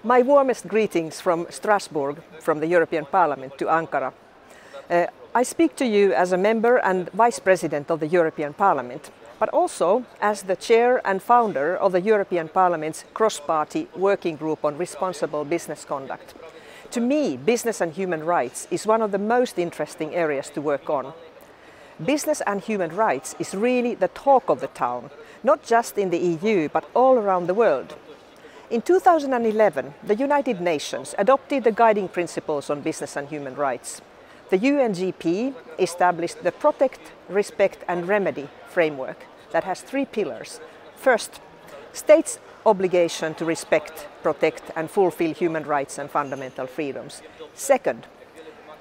My warmest greetings from Strasbourg, from the European Parliament to Ankara. I speak to you as a member and Vice President of the European Parliament, but also as the Chair and Founder of the European Parliament's cross-party working group on responsible business conduct. To me, business and human rights is one of the most interesting areas to work on. Business and human rights is really the talk of the town, not just in the EU, but all around the world. In 2011, the United Nations adopted the guiding principles on business and human rights. The UNGP established the Protect, Respect and Remedy framework that has 3 pillars. First, states' obligation to respect, protect and fulfill human rights and fundamental freedoms. Second,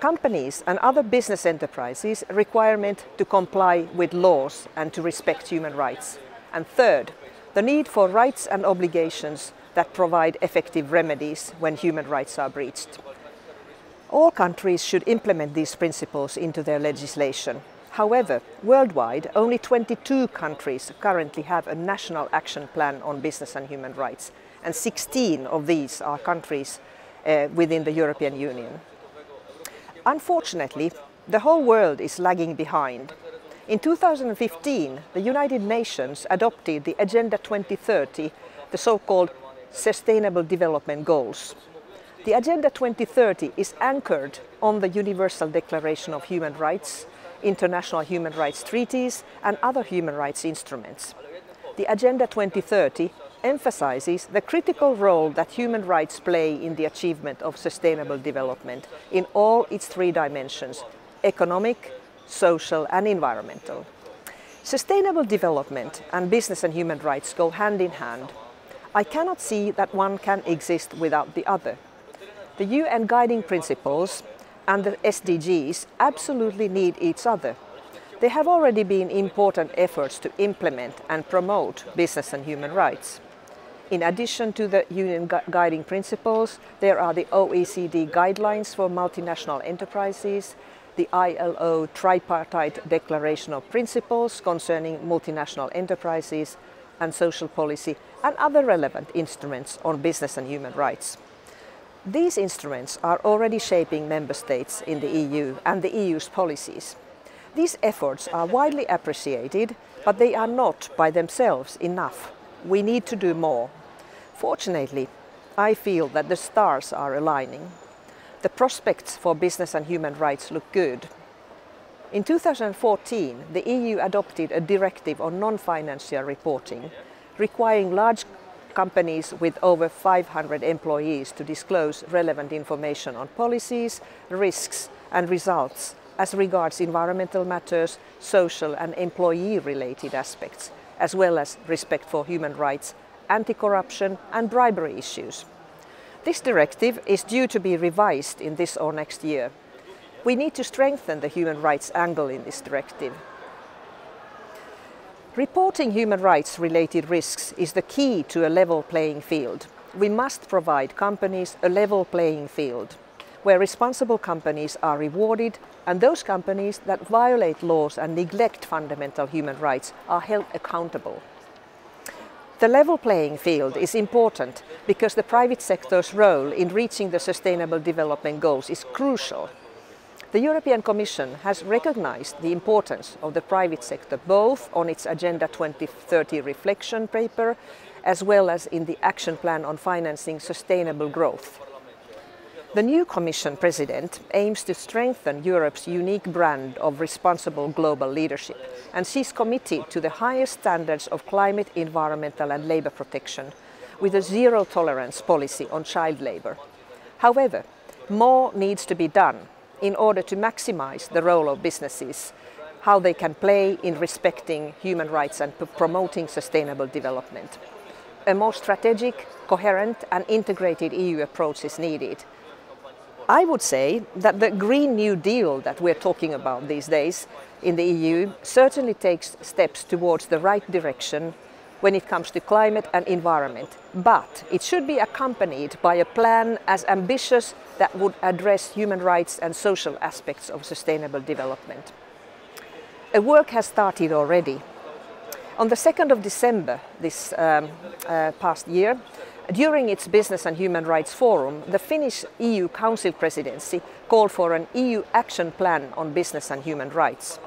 companies and other business enterprises' requirement to comply with laws and to respect human rights. And third, the need for rights and obligations that provide effective remedies when human rights are breached. All countries should implement these principles into their legislation. However, worldwide, only 22 countries currently have a national action plan on business and human rights, and 16 of these are countries within the European Union. Unfortunately, the whole world is lagging behind. In 2015, the United Nations adopted the Agenda 2030, the so-called Sustainable Development Goals. The Agenda 2030 is anchored on the Universal Declaration of Human Rights, international human rights treaties and other human rights instruments. The Agenda 2030 emphasizes the critical role that human rights play in the achievement of sustainable development in all its 3 dimensions: economic, social and environmental. Sustainable development and business and human rights go hand in hand. I cannot see that one can exist without the other. The UN Guiding Principles and the SDGs absolutely need each other. There have already been important efforts to implement and promote business and human rights. In addition to the UN Guiding Principles, there are the OECD Guidelines for Multinational Enterprises, the ILO Tripartite Declaration of Principles concerning multinational enterprises and social policy, and other relevant instruments on business and human rights. These instruments are already shaping member states in the EU and the EU's policies. These efforts are widely appreciated, but they are not by themselves enough. We need to do more. Fortunately, I feel that the stars are aligning. The prospects for business and human rights look good. In 2014, the EU adopted a directive on non-financial reporting, requiring large companies with over 500 employees to disclose relevant information on policies, risks and results as regards environmental matters, social and employee-related aspects, as well as respect for human rights, anti-corruption and bribery issues. This directive is due to be revised in this or next year. We need to strengthen the human rights angle in this directive. Reporting human rights related risks is the key to a level playing field. We must provide companies a level playing field, where responsible companies are rewarded and those companies that violate laws and neglect fundamental human rights are held accountable. The level playing field is important because the private sector's role in reaching the Sustainable Development Goals is crucial. The European Commission has recognized the importance of the private sector both on its Agenda 2030 reflection paper as well as in the Action Plan on Financing Sustainable Growth. The new Commission President aims to strengthen Europe's unique brand of responsible global leadership, and she's committed to the highest standards of climate, environmental and labour protection, with a zero tolerance policy on child labour. However, more needs to be done in order to maximize the role of businesses, how they can play in respecting human rights and promoting sustainable development. A more strategic, coherent and integrated EU approach is needed. I would say that the Green New Deal that we're talking about these days in the EU certainly takes steps towards the right direction when it comes to climate and environment, but it should be accompanied by a plan as ambitious that would address human rights and social aspects of sustainable development. Work has started already. On the 2nd of December this past year, During its Business and Human Rights Forum, the Finnish EU Council presidency called for an EU action plan on business and human rights.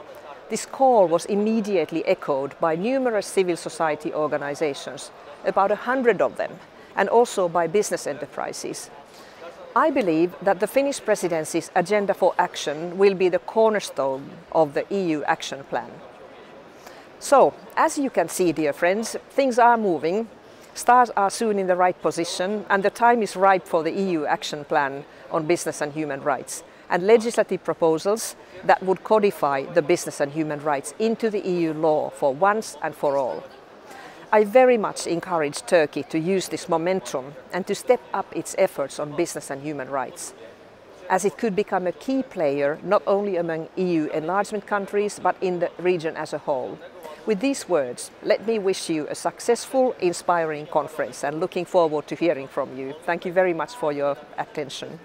This call was immediately echoed by numerous civil society organizations, about 100 of them, and also by business enterprises. I believe that the Finnish presidency's agenda for action will be the cornerstone of the EU action plan. So, as you can see, dear friends, things are moving, stars are soon in the right position, and the time is ripe for the EU action plan on business and human rights, and legislative proposals that would codify the business and human rights into the EU law for once and for all. I very much encourage Turkey to use this momentum and to step up its efforts on business and human rights, as it could become a key player not only among EU enlargement countries but in the region as a whole. With these words, let me wish you a successful, inspiring conference and looking forward to hearing from you. Thank you very much for your attention.